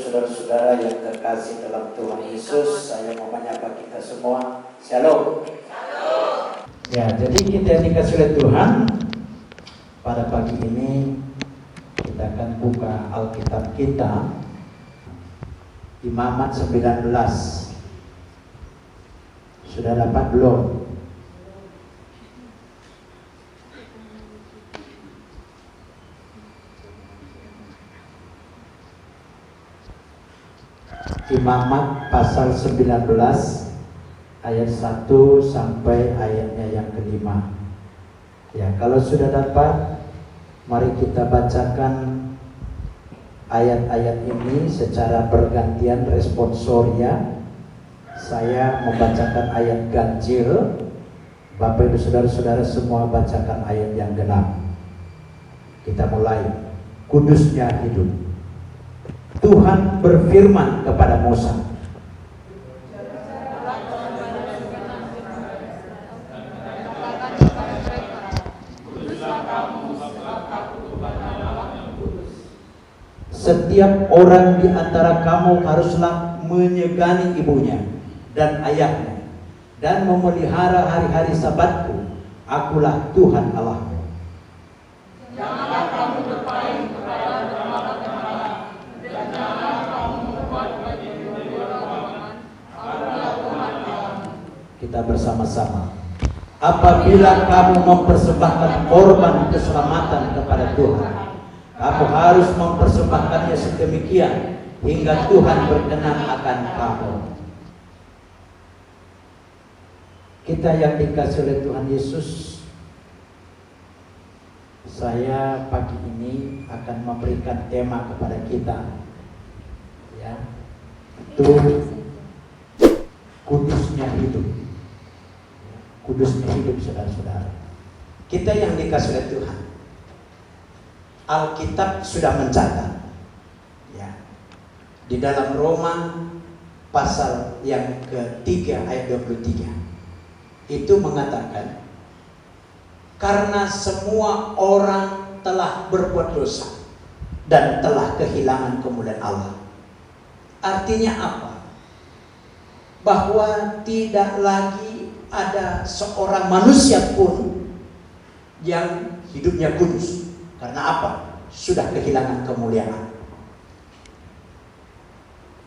saudara-saudara yang terkasih dalam Tuhan Yesus, saya mau menyapa kita semua. Shalom. Ya, jadi kita yang dikasih oleh Tuhan, pada pagi ini kita akan buka Alkitab kita, Imamat 19. Sudah dapat belum? Imamat pasal 19 ayat 1 sampai ayatnya yang kelima. Ya, kalau sudah dapat, mari kita bacakan ayat-ayat ini secara bergantian responsoria. Saya membacakan ayat ganjil, Bapak Ibu Saudara-saudara semua bacakan ayat yang genap. Kita mulai. Kudusnya hidup. Tuhan berfirman kepada Musa, setiap orang di antara kamu haruslah menyegani ibunya dan ayahnya dan memelihara hari-hari Sabatku. Akulah Tuhan Allahmu. Janganlah kamu berpaling kepada berhala-berhala dan janganlah kamu membuat bagi berhala-berhala. Akulah Tuhan Allahmu. Kita bersama-sama. Apabila kamu mempersembahkan korban keselamatan kepada Tuhan, kamu harus mempersembahkannya sedemikian hingga Tuhan berkenan akan kamu. Kita yang dikasih oleh Tuhan Yesus, saya pagi ini akan memberikan tema kepada kita, ya, itu kudusnya hidup. Kudusnya hidup, saudara-saudara. Kita yang dikasih oleh Tuhan, Alkitab sudah mencatat, ya, di dalam Roma pasal yang ketiga ayat 23 itu mengatakan, karena semua orang telah berbuat dosa dan telah kehilangan kemuliaan Allah. Artinya apa? Bahwa tidak lagi ada seorang manusia pun yang hidupnya kudus. Karena apa? Sudah kehilangan kemuliaan.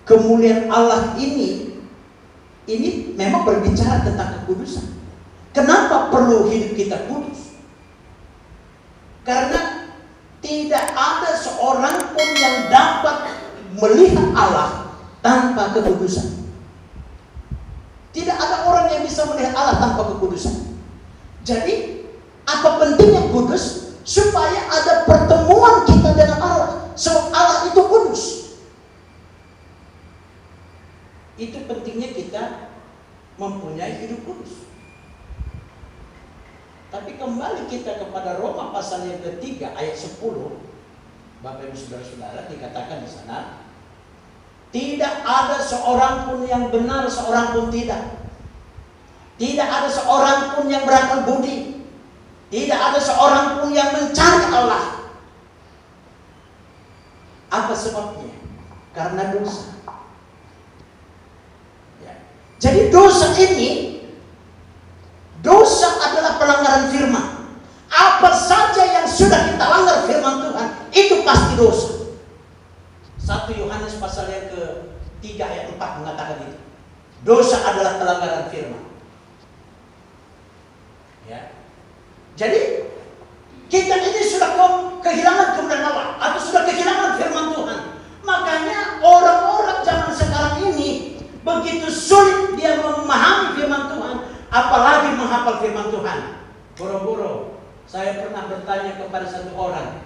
Kemuliaan Allah ini memang berbicara tentang kekudusan. Kenapa perlu hidup kita kudus? Karena tidak ada seorang pun yang dapat melihat Allah tanpa kekudusan. Tidak ada orang yang bisa melihat Allah tanpa kekudusan. Jadi, apa pentingnya kudus? Supaya ada pertemuan kita dengan Allah. Sebab Allah itu kudus. Itu pentingnya kita mempunyai hidup kudus. Tapi kembali kita kepada Roma pasal yang ketiga ayat 10. Bapak Ibu Saudara-saudara, dikatakan di sana, tidak ada seorang pun yang benar, seorang pun tidak. Tidak ada seorang pun yang berakal budi. Tidak ada seorang pun yang mencari Allah. Apa sebabnya? Karena dosa. Ya. Jadi dosa ini, dosa adalah pelanggaran firman. Apa saja yang sudah kita langgar firman Tuhan, itu pasti dosa. 1 Yohanes pasal yang ke-3 ayat 4 mengatakan itu. Dosa adalah pelanggaran firman. Ya. Jadi kita ini sudah kehilangan kemuliaan Allah atau sudah kehilangan firman Tuhan. Makanya orang-orang zaman sekarang ini begitu sulit dia memahami firman Tuhan, apalagi menghafal firman Tuhan. Boro-boro, saya pernah bertanya kepada satu orang.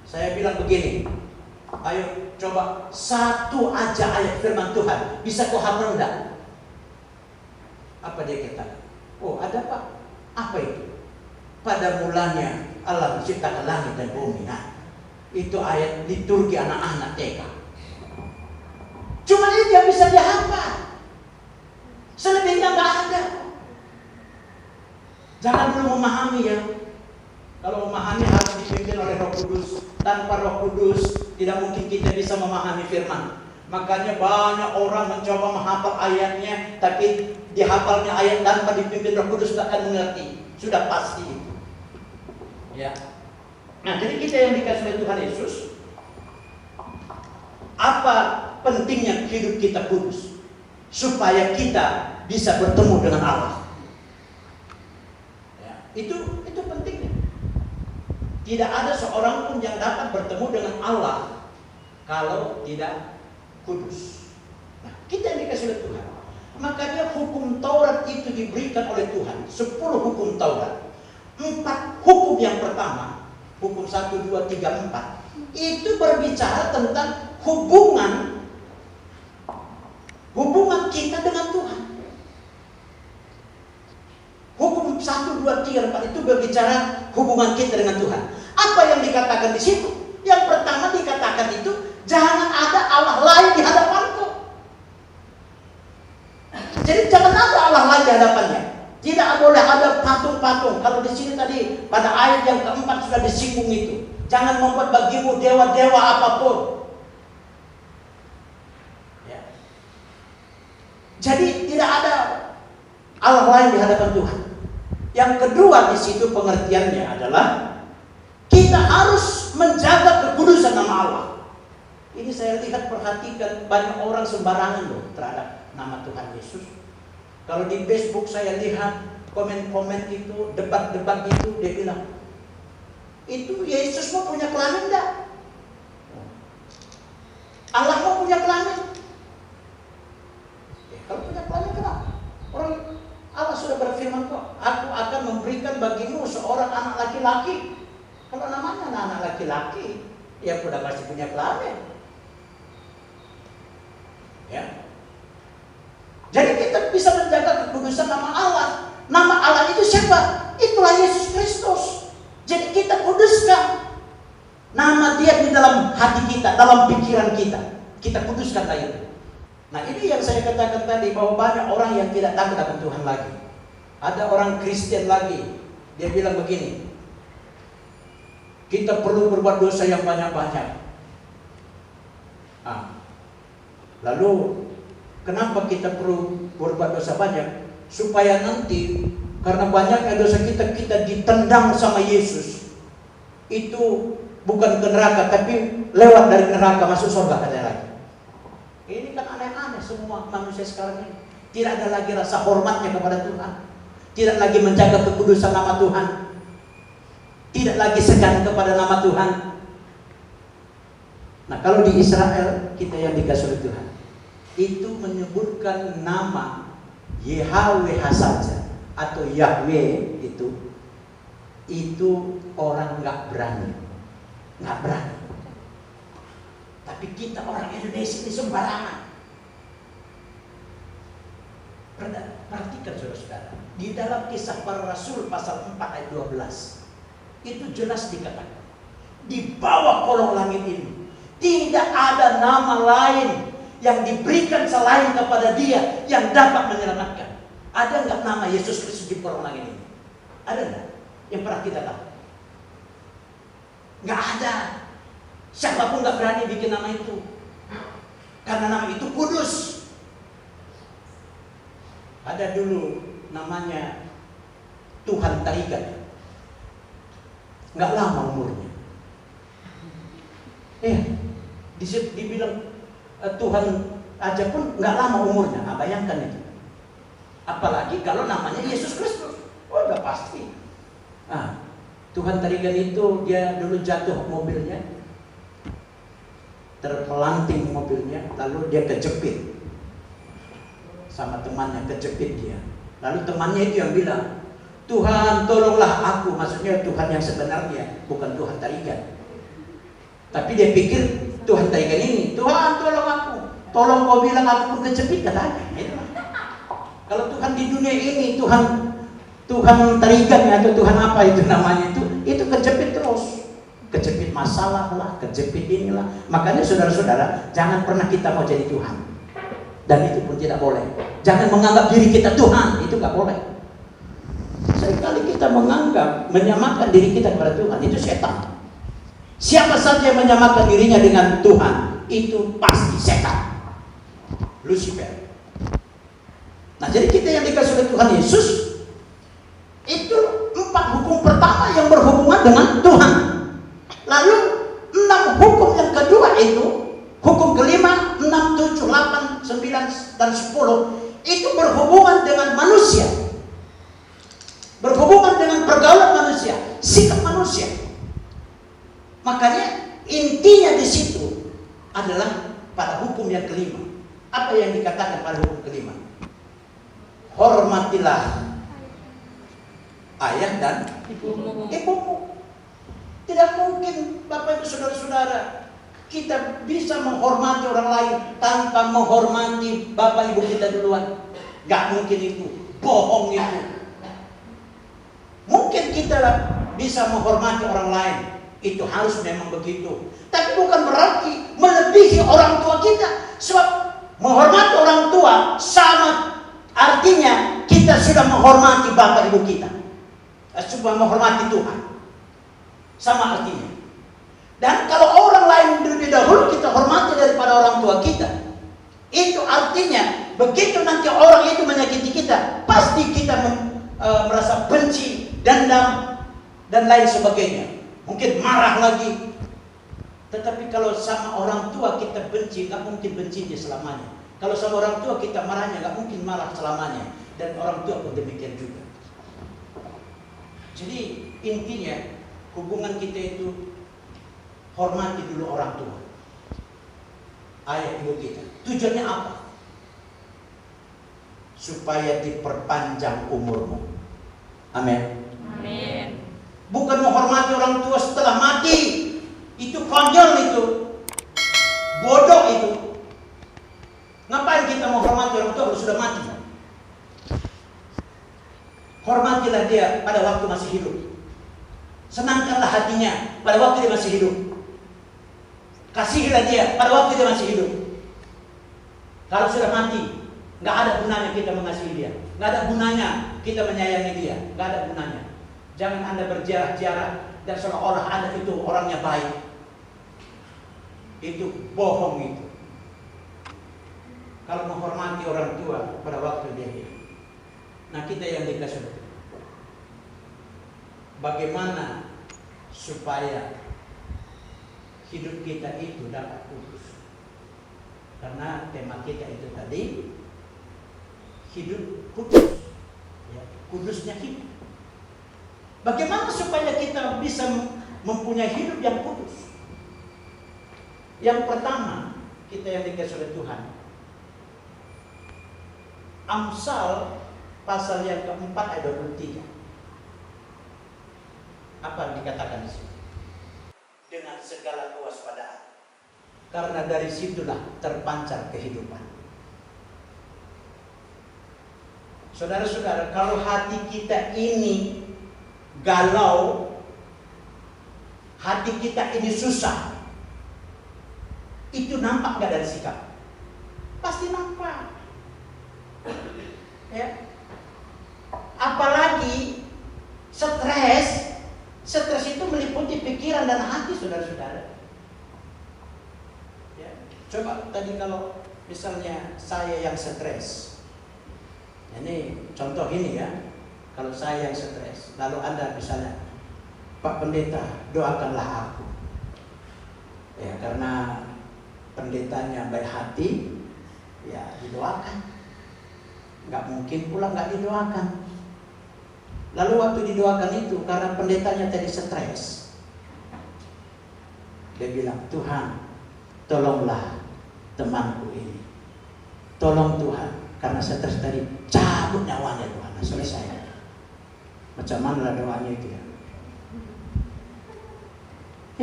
Saya bilang begini, ayo coba satu aja ayat firman Tuhan, bisa kau hafal enggak? Apa dia kata? Oh, ada Pak. Apa itu? Pada mulanya Allah menciptakan langit dan bumi. Nah, itu ayat liturgi anak-anak TK. Cuma ini dia bisa dihafal. Selebihnya nggak ada. Jangan dulu memahami ya. Kalau memahami harus dipimpin oleh Roh Kudus. Tanpa Roh Kudus tidak mungkin kita bisa memahami firman. Makanya banyak orang mencoba menghafal ayatnya, tapi dihafalnya ayat tanpa dipimpin Roh Kudus tidak akan mengerti. Sudah pasti itu. Ya. Nah, jadi kita yang dikasih oleh Tuhan Yesus, apa pentingnya hidup kita kudus? Supaya kita bisa bertemu dengan Allah. Ya, itu pentingnya. Tidak ada seorang pun yang dapat bertemu dengan Allah kalau tidak kudus. Nah, kita yang dikasih oleh Tuhan. Makanya hukum Taurat itu diberikan oleh Tuhan. 10 hukum Taurat. 4 hukum yang pertama, hukum 1, 2, 3, 4, itu berbicara tentang hubungan kita dengan Tuhan. Hukum 1, 2, 3, 4 itu berbicara hubungan kita dengan Tuhan. Apa yang dikatakan di situ? Yang pertama dikatakan itu, jangan ada Allah lain di hadapanku. Jadi jangan ada Allah lain di hadapannya. Tidak boleh ada patung-patung. Kalau di sini tadi pada ayat yang keempat sudah disinggung itu. Jangan membuat bagimu dewa-dewa apapun. Ya. Jadi tidak ada Allah lain di hadapan Tuhan. Yang kedua di situ pengertiannya adalah kita harus menjaga kekudusan nama Allah. Ini saya lihat, perhatikan, banyak orang sembarangan loh terhadap nama Tuhan Yesus. Kalau di Facebook saya lihat komen-komen itu, debat-debat itu, dia bilang, itu Yesus mau punya kelamin enggak? Allah mau punya kelamin? Kalau punya kelamin kenapa? Orang Allah sudah berfirman kok, aku akan memberikan bagimu seorang anak laki-laki. Kalau namanya anak laki-laki, ya sudah pasti punya kelamin. Ya. Jadi kita bisa menjaga kekudusan nama Allah. Nama Allah itu siapa? Itulah Yesus Kristus. Jadi kita kuduskan nama Dia di dalam hati kita, dalam pikiran kita. Kita kuduskan itu. Nah, ini yang saya katakan tadi, bahwa banyak orang yang tidak takut akan Tuhan lagi. Ada orang Kristen lagi, dia bilang begini, kita perlu berbuat dosa yang banyak-banyak. Lalu kenapa kita perlu berbuat dosa banyak? Supaya nanti karena banyaknya dosa kita, kita ditendang sama Yesus. Itu bukan ke neraka, tapi lewat dari neraka masuk surga katanya lagi. Ini kan aneh-aneh semua manusia sekarang ini. Tidak ada lagi rasa hormatnya kepada Tuhan. Tidak lagi menjaga kekudusan nama Tuhan. Tidak lagi segan kepada nama Tuhan. Nah, kalau di Israel, kita yang dikasih oleh Tuhan, itu menyebutkan nama YHWH saja atau Yahweh itu orang nggak berani. Tapi kita orang Indonesia ini sembarangan. Perhatikan saudara-saudara, di dalam Kisah Para Rasul pasal 4 ayat 12 itu jelas dikatakan, di bawah kolong langit ini tidak ada nama lain yang diberikan selain kepada Dia yang dapat menyelamatkan. Ada nggak nama Yesus Kristus di kolong langit ini? Ada nggak yang pernah kita tahu? Nggak ada. Siapapun nggak berani bikin nama itu, karena nama itu kudus. Ada dulu namanya Tuhan Tarigan, nggak lama umurnya. Dibilang Tuhan aja pun nggak lama umurnya. Nah, bayangkan itu. Apalagi kalau namanya Yesus Kristus, udah pasti. Tuhan Tarigan itu dia dulu jatuh mobilnya, terpelanting mobilnya, lalu dia kejepit sama temannya, kejepit dia. Lalu temannya itu yang bilang, Tuhan tolonglah aku, maksudnya Tuhan yang sebenarnya, bukan Tuhan Tarigan. Tapi dia pikir Tuhan Tarigan ini, Tuhan tolong aku, tolong kau bilang aku pun kejepit katanya. Kalau Tuhan di dunia ini, Tuhan Tarigan atau Tuhan apa itu namanya itu kejepit terus. Kejepit masalah lah, kejepit inilah. Makanya saudara-saudara, jangan pernah kita mau jadi Tuhan. Dan itu pun tidak boleh. Jangan menganggap diri kita Tuhan, itu gak boleh. Seringkali kita menganggap, menyamakan diri kita kepada Tuhan, itu setan. Siapa saja yang menyamakan dirinya dengan Tuhan, itu pasti setan, Lucifer. Nah, jadi kita yang dikasih oleh Tuhan Yesus, itu 4 hukum pertama yang berhubungan dengan Tuhan. Lalu 6 hukum yang kedua itu, hukum kelima, 6, 7, 8, 9, dan 10, itu berhubungan dengan manusia. Berhubungan dengan pergaulan manusia, sikap manusia. Makanya intinya di situ adalah pada hukum yang kelima. Apa yang dikatakan pada hukum kelima? Hormatilah ayah dan ibumu. Tidak mungkin Bapak Ibu Saudara-saudara kita bisa menghormati orang lain tanpa menghormati Bapak Ibu kita duluan. Gak mungkin itu, bohong itu. Mungkin kita bisa menghormati orang lain, itu harus memang begitu. Tapi bukan berarti melebihi orang tua kita. Sebab menghormati orang tua sama artinya kita sudah menghormati Bapak Ibu kita. Sudah menghormati Tuhan. Sama artinya. Dan kalau orang lain lebih dahulu kita hormati daripada orang tua kita, itu artinya begitu nanti orang itu menyakiti kita, pasti kita merasa benci, dendam, dan lain sebagainya. Mungkin marah lagi. Tetapi kalau sama orang tua kita benci, nggak mungkin benci dia selamanya. Kalau sama orang tua kita marahnya, nggak mungkin marah selamanya. Dan orang tua pun demikian juga. Jadi intinya hubungan kita itu hormati dulu orang tua, ayah ibu kita. Tujuannya apa? Supaya diperpanjang umurmu. Amin. Amin. Bukan menghormati orang tua setelah mati. Itu konyol itu. Bodoh itu. Ngapain kita menghormati orang tua kalau sudah mati? Hormatilah dia pada waktu masih hidup. Senangkanlah hatinya pada waktu dia masih hidup. Kasihilah dia pada waktu dia masih hidup. Kalau sudah mati, nggak ada gunanya kita mengasihi dia, nggak ada gunanya kita menyayangi dia, nggak ada gunanya. Jangan Anda berjarah-jarah dan seolah-olah Anda itu orangnya baik. Itu bohong itu. Kalau menghormati orang tua pada waktu dia hidup. Nah, kita yang dikasih, bagaimana supaya hidup kita itu dapat kudus? Karena tema kita itu tadi hidup kudus, ya, kudusnya hidup. Bagaimana supaya kita bisa mempunyai hidup yang kudus? Yang pertama, kita yang dikasih oleh Tuhan, Amsal pasal yang keempat ayat 23. Apa yang dikatakan di sini? Dengan segala kewaspadaan, karena dari situlah terpancar kehidupan. Saudara-saudara, kalau hati kita ini galau, hati kita ini susah, itu nampak gak dari sikap? Pasti nampak. Ya. Apalagi stres itu meliputi pikiran dan hati, saudara-saudara. Ya. Coba tadi kalau misalnya saya yang stres, ini contoh ini ya, kalau saya yang stres, lalu Anda misalnya, Pak Pendeta, doakanlah aku. Ya, karena pendetanya baik hati, ya didoakan. Nggak mungkin pula nggak didoakan. Lalu waktu didoakan itu, karena pendetanya tadi stres, dia bilang, Tuhan, tolonglah temanku ini. Tolong Tuhan, karena stres tadi, cabut nyawanya Tuhan. Nah, selesai. Macam mana doanya itu ya?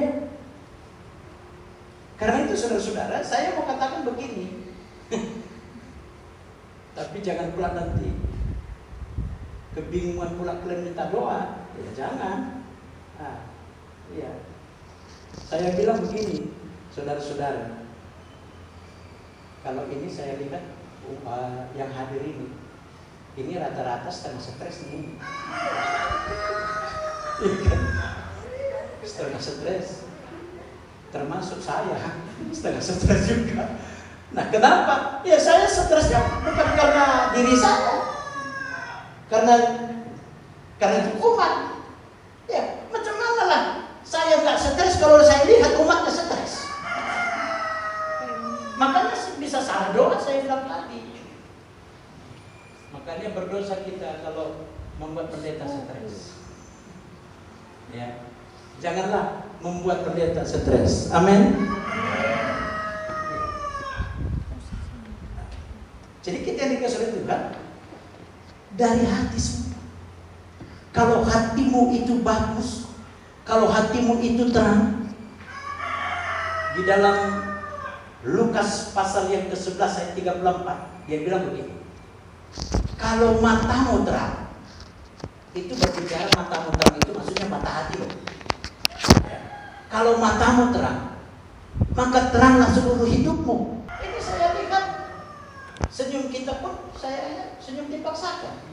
Ya. Karena itu saudara-saudara, saya mau katakan begini. Tapi jangan pula nanti kebingungan pula kalian minta doa. Ya jangan. Nah, iya. Saya bilang begini, saudara-saudara. Kalau ini saya lihat yang hadir ini rata-rata setengah stres nih. Setengah stres. termasuk saya setengah stres juga. Nah, kenapa? Ya saya stresnya bukan karena diri saya, karena itu umat. Ya macam mana lah saya nggak stres kalau saya lihat umatnya stres. Makanya bisa salah doa, saya bilang tadi. Makanya berdosa kita kalau membuat pendeta stres. Ya, janganlah membuat pendeta stres. Amin. Jadi kita yang dikasih oleh Tuhan dari hati semua. Kalau hatimu itu bagus, kalau hatimu itu terang, di dalam Lukas pasal yang ke-11 ayat 34, dia bilang begini. Kalau matamu terang, itu berbicara matamu terang itu maksudnya mata hati loh. Kalau matamu terang, maka teranglah seluruh hidupmu. Ini saya lihat senyum kita pun saya senyum dipaksakan.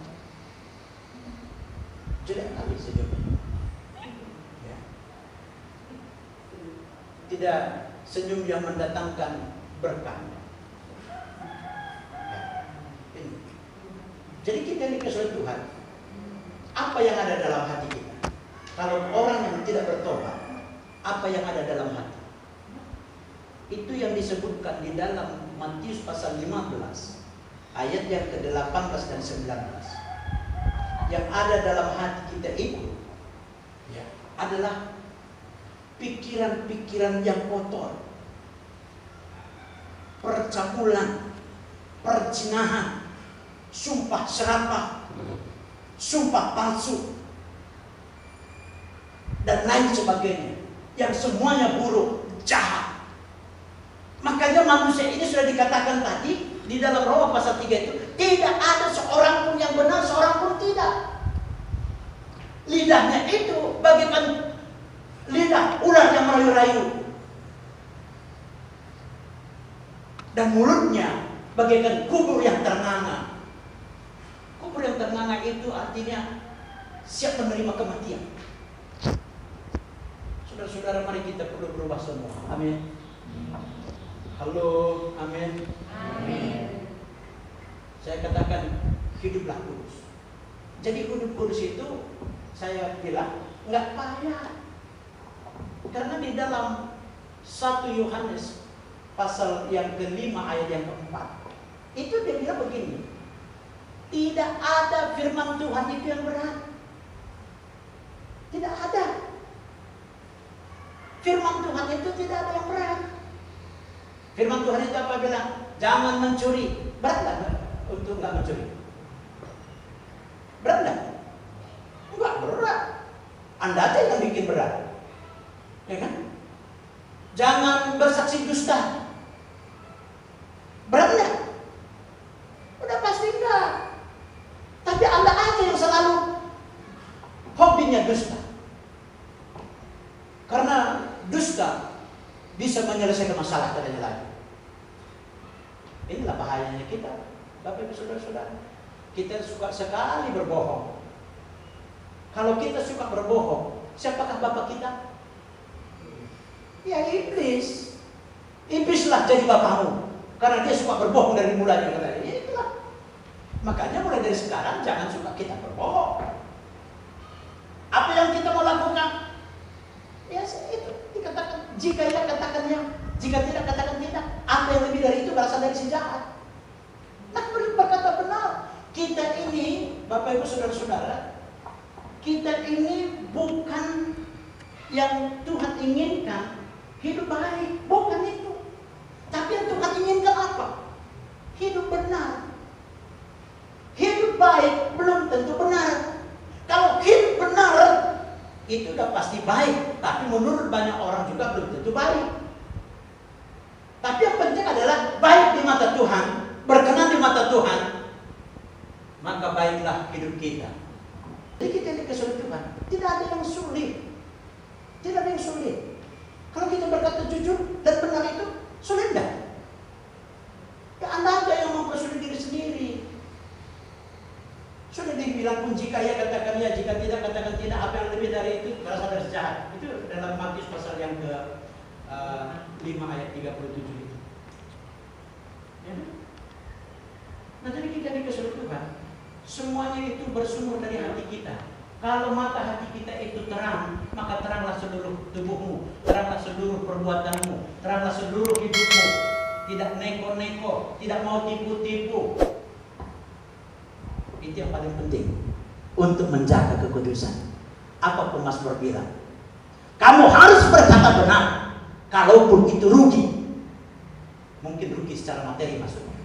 Jelek kali senyum. Ya. Tidak senyum yang mendatangkan berkah. Ya. Jadi kita dikasih oleh Tuhan. Apa yang ada dalam hati kita? Kalau orang yang tidak bertobat, apa yang ada dalam hati? Itu yang disebutkan di dalam Matius pasal 15 ayat yang ke-18 dan 19. Yang ada dalam hati kita itu ya, adalah pikiran-pikiran yang kotor, percabulan, perzinahan, sumpah serapah, sumpah palsu, dan lain sebagainya, yang semuanya buruk, jahat. Makanya manusia ini sudah dikatakan tadi di dalam Roma pasal 3 itu, tidak ada seorang pun yang benar, seorang pun tidak. Lidahnya itu bagaikan lidah ular yang merayu-rayu, dan mulutnya bagaikan kubur yang ternganga. Kubur yang ternganga itu artinya siap menerima kematian. Saudara-saudara, mari kita perlu berubah semua. Amin. Halo, amin. Amin. Saya katakan hiduplah kudus. Jadi hidup kudus itu saya bilang nggak payah. Karena di dalam 1 Yohanes pasal yang ke-5 ayat yang ke-4 itu dia bilang begini. Tidak ada firman Tuhan itu yang berat. Tidak ada. Firman Tuhan itu tidak ada yang berat. Firman Tuhan itu apa bilang? Jangan mencuri. Berat nggak untuk nggak mencuri? Berat nggak? Enggak berat. Anda aja yang bikin berat, ya kan? Jangan bersaksi dusta. Berat nggak? Udah pasti enggak. Tapi Anda aja yang selalu hobinya dusta. Karena dusta bisa menyelesaikan masalah katanya lagi. Inilah bahayanya kita, Bapak Ibu Saudara-saudara. Kita suka sekali berbohong. Kalau kita suka berbohong, siapakah bapak kita? Ya iblis. Iblislah jadi bapakmu, karena dia suka berbohong dari mulanya katanya. Ya itulah. Makanya mulai dari sekarang jangan suka kita berbohong. Apa yang kita mau lakukan? Ya itu dikatakan. Jika ya katakan ya, jika tidak katakan tidak. Apa yang lebih dari itu berasal dari si jahat. Nah, berkata benar. Kita ini, Bapak Ibu Saudara-saudara, kita ini bukan yang Tuhan inginkan hidup baik, bukan itu. Tapi yang Tuhan inginkan apa? Hidup benar. Hidup baik belum tentu benar. Kalau hidup benar itu udah pasti baik, tapi menurut banyak orang juga belum tentu baik. Tapi yang penting adalah baik di mata Tuhan, berkenan di mata Tuhan, maka baiklah hidup kita. Jadi kita dikasih oleh Tuhan, tidak ada yang sulit. Tidak ada yang sulit. Kalau kita berkata jujur dan benar itu sulit enggak? Ya Anda aja yang mempersulit diri sendiri. Sudah dibilang pun jika ya katakan ya, jika tidak katakan tidak. Apa yang lebih dari itu berasal dari jahat. Itu dalam Matius pasal yang ke 5 ayat 37 itu. Ya. Nah, jadi kita dikasih Tuhan, semuanya itu bersumber dari hati kita. Kalau mata hati kita itu terang, maka teranglah seluruh tubuhmu, teranglah seluruh perbuatanmu, teranglah seluruh hidupmu. Tidak neko-neko, tidak mau tipu-tipu. Itu yang paling penting untuk menjaga kekudusan. Apa pemazmur bilang? Kamu harus berkata benar, kalaupun itu rugi. Mungkin rugi secara materi maksudnya.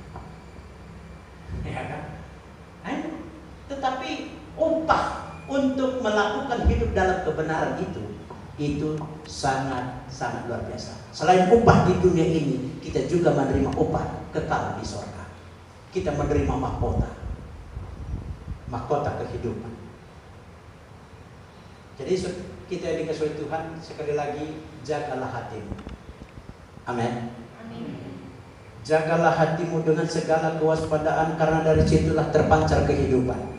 Ya kan? Tetapi upah untuk melakukan hidup dalam kebenaran itu sangat luar biasa. Selain upah di dunia ini, kita juga menerima upah kekal di sorga. Kita menerima mahkota kehidupan. Jadi kita yang dikasihi Tuhan, sekali lagi jagalah hatimu. Amin. Jagalah hatimu dengan segala kewaspadaan, karena dari situlah terpancar kehidupan.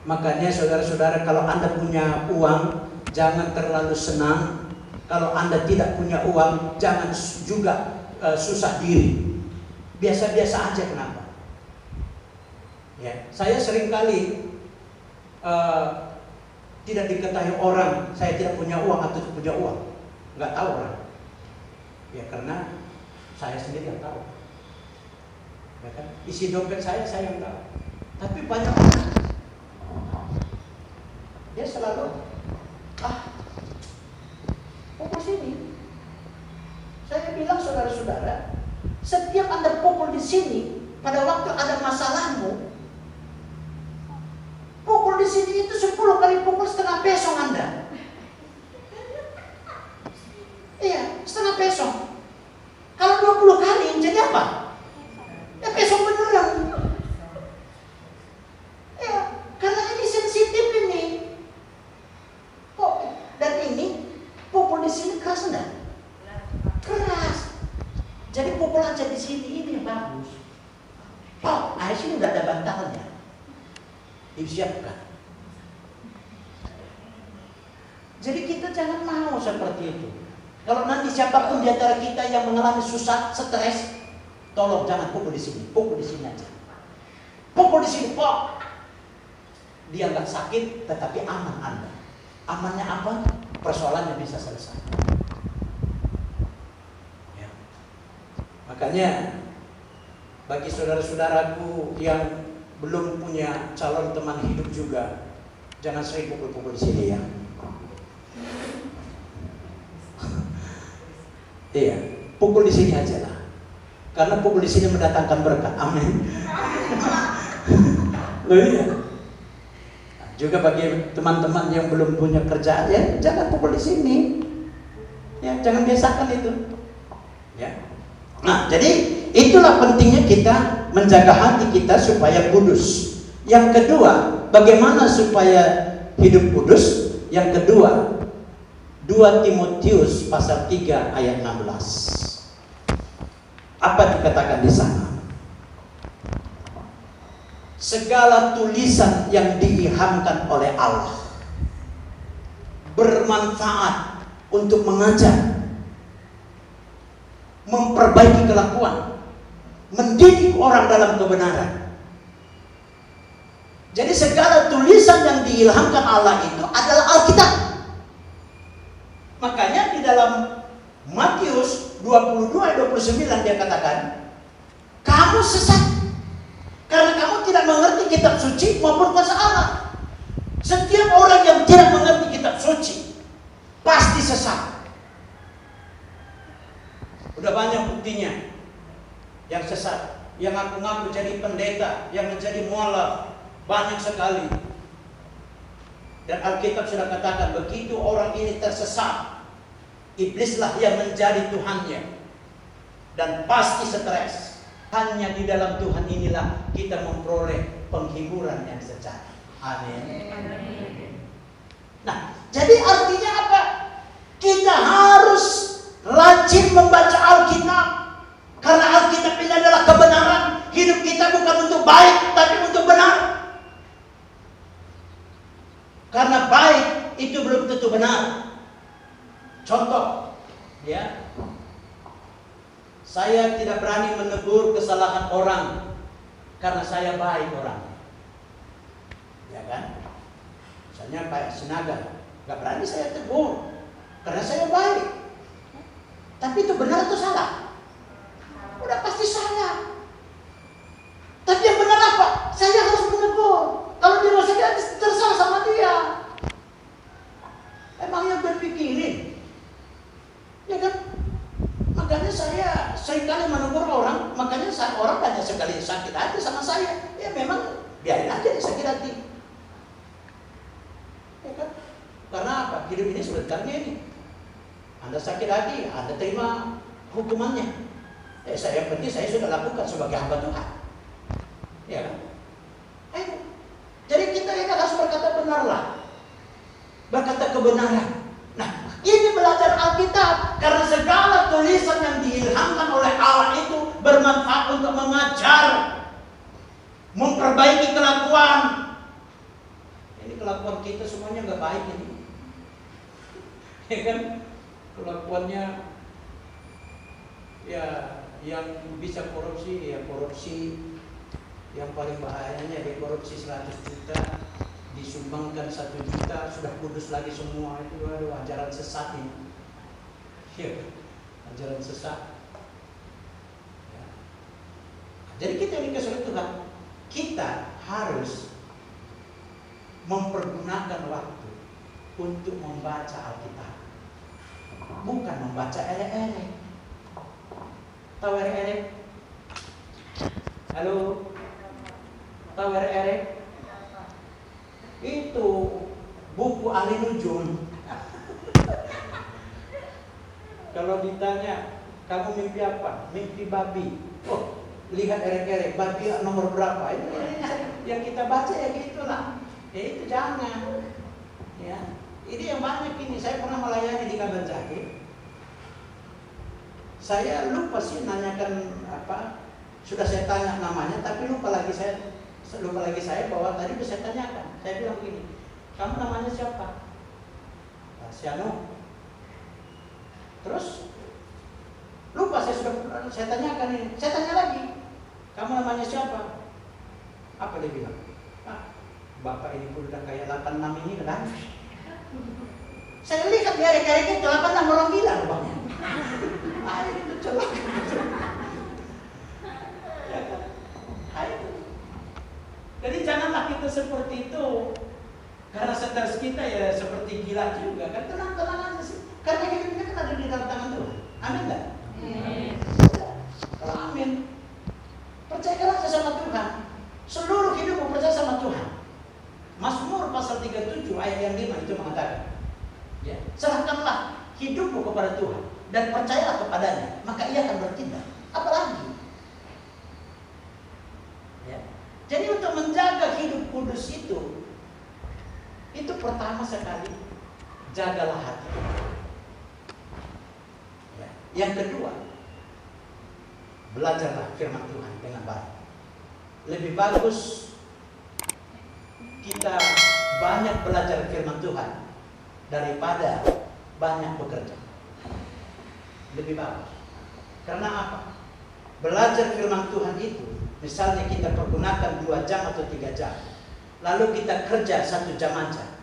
Makanya saudara-saudara, kalau Anda punya uang, jangan terlalu senang. Kalau Anda tidak punya uang, jangan juga susah diri. Biasa-biasa aja, kenapa? Ya, saya seringkali tidak diketahui orang saya tidak punya uang atau punya uang. Nggak tahu orang. Ya, karena saya sendiri yang tahu. Ya kan? Isi dompet saya yang tahu. Tapi banyak orang, dia selalu pukul sini. Saya bilang, saudara-saudara, setiap Anda pukul di sini, pada waktu ada masalahmu, pukul di sini itu 10 kali pukul setengah pesong Anda. Iya, setengah pesong. Kalau 20 kali jadi apa? Ya pesong beneran. Ya, karena ini sensitif ini. Dan ini pukul di sini keras enggak? Keras. Jadi pukul aja di sini ini yang bagus. Sini udah ada bantalnya. Disiapkan. Jadi kita jangan mau seperti itu. Kalau nanti siapapun di antara kita yang mengalami susah, stres, tolong jangan pukul di sini aja. Pukul di sini, dia nggak sakit, tetapi aman Anda. Amannya apa? Persoalannya bisa selesai. Ya. Makanya bagi saudara-saudaraku yang belum punya calon teman hidup juga, jangan sering pukul-pukul di sini ya. Iya, pukul di sini aja lah. Karena pukul di sini mendatangkan berkat. Amin. Loh iya. Juga bagi teman-teman yang belum punya kerjaan, ya jangan pukul di sini. Ya, jangan biasakan itu. Ya. Nah, jadi itulah pentingnya kita menjaga hati kita supaya kudus. Yang kedua, bagaimana supaya hidup kudus? Yang kedua, 2 Timotius pasal 3 ayat 16. Apa dikatakan di sana? Segala tulisan yang diilhamkan oleh Allah bermanfaat untuk mengajar, memperbaiki kelakuan, mendidik orang dalam kebenaran. Jadi segala tulisan yang diilhamkan Allah itu adalah Alkitab. Makanya di dalam Matius 22 ayat 29 dia katakan, kamu sesat karena kamu tidak mengerti kitab suci maupun kuasa Allah. Setiap orang yang tidak mengerti kitab suci pasti sesat. Udah banyak buktinya yang sesat, yang ngaku-ngaku jadi pendeta, yang menjadi mualaf, banyak sekali. Dan Alkitab sudah katakan, begitu orang ini tersesat, iblislah yang menjadi Tuhannya, dan pasti stres. Hanya di dalam Tuhan inilah kita memperoleh penghiburan yang sejati. Amin. Nah, jadi artinya apa? Kita harus rajin membaca Alkitab, karena Alkitab ini adalah kebenaran. Hidup kita bukan untuk baik, tapi untuk benar. Karena baik itu belum tentu benar. Contoh, ya, Saya tidak berani menegur kesalahan orang karena saya baik orang. Ya kan? Misalnya Pak Sinaga, gak berani saya tegur karena saya baik. Tapi itu benar atau salah? Udah pasti salah. Tapi yang benar apa? Saya harus menegur. Kalau dia saya tersalah sama dia. Emangnya berpikirin? Ya kan? Makanya saya seringkali menegur orang. Makanya orang banyak sekali sakit hati sama saya. Ya memang biarin aja dia sakit hati. Ya kan? Karena apa? Hidup ini sebenarnya ini. Anda sakit hati, Anda terima hukumannya. Saya penting saya sudah lakukan sebagai hamba Tuhan. Ya kan? Ayo. Jadi kita ini harus berkata benarlah. Berkata kebenaran. Nah, ini belajar Alkitab karena segala tulisan yang diilhamkan oleh Allah itu bermanfaat untuk mengajar, memperbaiki kelakuan. Ini kelakuan kita semuanya nggak baik ini, ya kan? Kelakuannya ya yang bisa korupsi ya korupsi, yang paling bahayanya dia korupsi 100 juta. Disumbangkan 1 juta, sudah kudus lagi semua. Itu ajaran sesat ini. Ya, ajaran sesat. Ya. Jadi kita ini kesulitan Tuhan, kita harus mempergunakan waktu untuk membaca Alkitab, bukan membaca erek-erek. Tahu erek-erek? Halo? Tahu erek-erek? Itu buku ahli nujum. Kalau ditanya kamu mimpi apa? Mimpi babi. Oh, lihat erek-erek babi nomor berapa? Itu yang kita baca ya gitulah. Ya itu jangan. Ya, ini yang banyak ini. Saya pernah melayani di Kabanjati. Saya lupa sih nanyakan apa. Sudah saya tanya namanya, tapi lupa lagi saya bahwa tadi saya tanyakan. Saya bilang begini, kamu namanya siapa? Siano. Terus lupa saya tanyakan ini. Saya tanya lagi, kamu namanya siapa? Apa dia bilang? Bapak ini pun udah kayak 86 ini kan? Saya lihat di hari-hari itu 86 orang gila rupanya. Itu celak. Ya kan? Ayo. Jadi janganlah kita seperti itu. Karena stres kita ya seperti gila juga. Kan tenang-tenang aja sih. Karena hidup kita kan ada di dalam tangan Tuhan. Amin enggak? Kalau amin. Percayalah sama Tuhan. Seluruh hidupmu percaya sama Tuhan. Mazmur pasal 37 ayat yang 5 itu mengatakan, ya, serahkanlah hidupmu kepada Tuhan dan percayalah kepadanya, maka ia akan bertindak. Apalagi? Ya. Jadi untuk menjaga hidup kudus itu pertama sekali jagalah hati. Ya. Yang kedua, belajarlah firman Tuhan dengan baik. Lebih bagus kita banyak belajar firman Tuhan daripada banyak bekerja. Lebih bagus. Karena apa? Belajar firman Tuhan itu, misalnya kita pergunakan 2 jam atau 3 jam, lalu kita kerja 1 jam aja,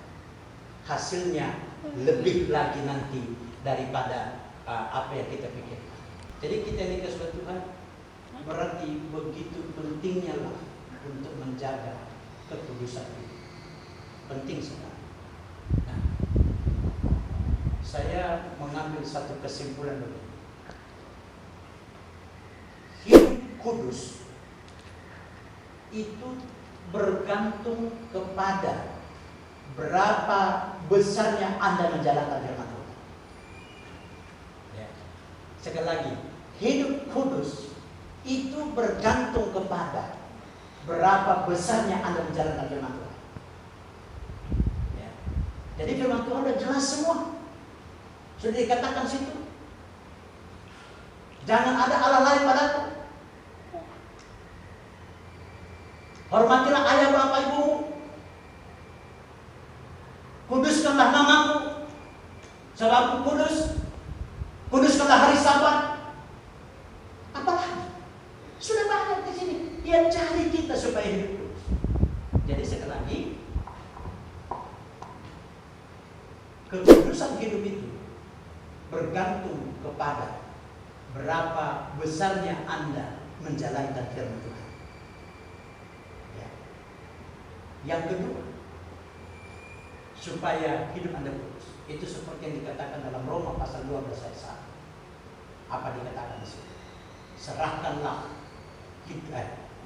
hasilnya lebih lagi nanti daripada apa yang kita pikirkan. Jadi kita ini kesulitan Tuhan, berarti begitu pentingnya lah untuk menjaga kekudusan itu. Penting sekali. Nah, saya mengambil satu kesimpulan dulu. Hidup kudus itu bergantung kepada berapa besarnya Anda menjalankan firman Tuhan. Ya. Sekali lagi, hidup kudus itu bergantung kepada berapa besarnya Anda menjalankan firman Tuhan. Ya. Jadi firman Tuhan sudah jelas semua. Sudah dikatakan situ. Jangan ada Allah lain padaku. Hormatilah ayah bapak ibumu. Kuduskanlah namaku, sebab aku kudus. Kuduskanlah hari Sabat. kekudusan hidup itu bergantung kepada berapa besarnya Anda menjalankan firman Tuhan. Ya. Yang kedua, supaya hidup Anda kudus, itu seperti yang dikatakan dalam Roma pasal 12 ayat 1. Apa dikatakan di sini? Serahkanlah,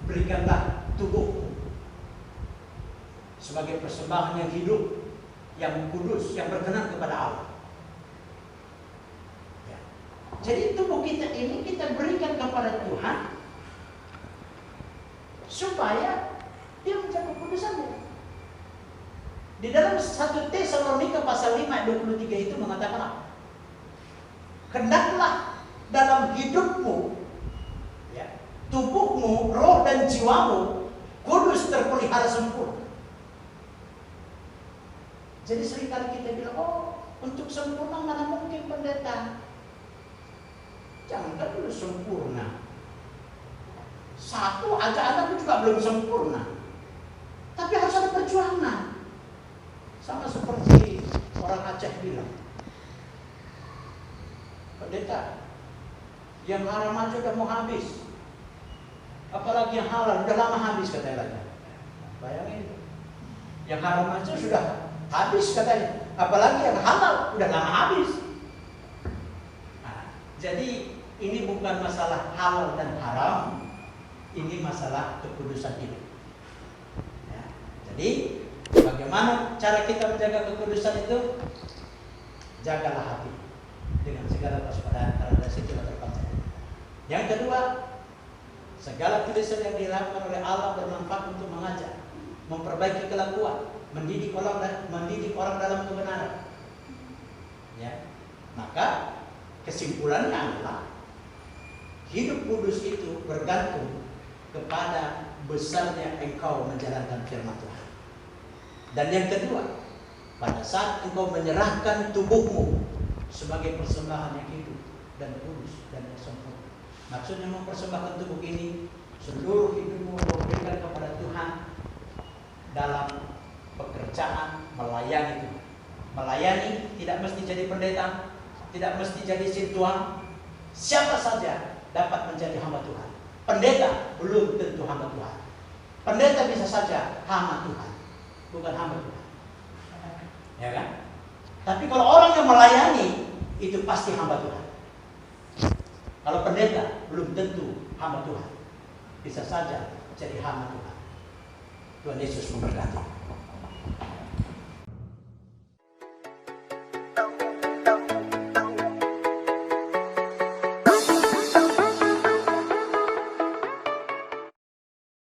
berikanlah tubuhmu sebagai persembahan yang hidup, yang kudus, yang berkenan kepada Allah. Ya. Jadi tubuh kita ini kita berikan kepada Tuhan supaya dia mencapai kekudusannya. Di dalam 1 Tesalonika pasal 5 ayat 23 itu mengatakan apa? Hendaklah dalam hidupmu, ya, tubuhmu, roh dan jiwamu kudus terpelihara sempurna. Jadi seringkali kita bilang, oh untuk sempurna mana mungkin pendeta. Jangan dulu sempurna. Satu aja anakku juga belum sempurna. Tapi harus ada perjuangan. Sama seperti orang Aceh bilang, pendeta, yang haram aja udah mau habis. Apalagi yang halal udah lama habis katanya lagi. Bayangin, yang haram aja sudah habis katanya, apalagi yang halal udah lama habis. Nah, jadi ini bukan masalah halal dan haram, ini masalah kekudusan hidup. Ya, jadi bagaimana cara kita menjaga kekudusan itu? Jagalah hati dengan segala kewaspadaan, karena dari situ terpancar. Yang kedua, segala tulisan yang dilakukan oleh Allah bermanfaat untuk mengajar, memperbaiki kelakuan, mendidik orang dalam kebenaran. Ya. Maka kesimpulannya adalah hidup kudus itu bergantung kepada besarnya engkau menjalankan firman Tuhan. Dan yang kedua, pada saat engkau menyerahkan tubuhmu sebagai persembahan yang hidup dan kudus dan sempurna. Maksudnya mempersembahkan tubuh ini, seluruh hidupmu memberikan kepada Tuhan dalam pekerjaan melayani Tuhan. Melayani tidak mesti jadi pendeta, tidak mesti jadi sintuan. Siapa saja dapat menjadi hamba Tuhan. Pendeta belum tentu hamba Tuhan. Pendeta bisa saja hamba Tuhan, bukan hamba Tuhan. Ya kan? Tapi kalau orang yang melayani itu pasti hamba Tuhan. Kalau pendeta belum tentu hamba Tuhan, bisa saja jadi hamba Tuhan. Tuhan Yesus memberkati.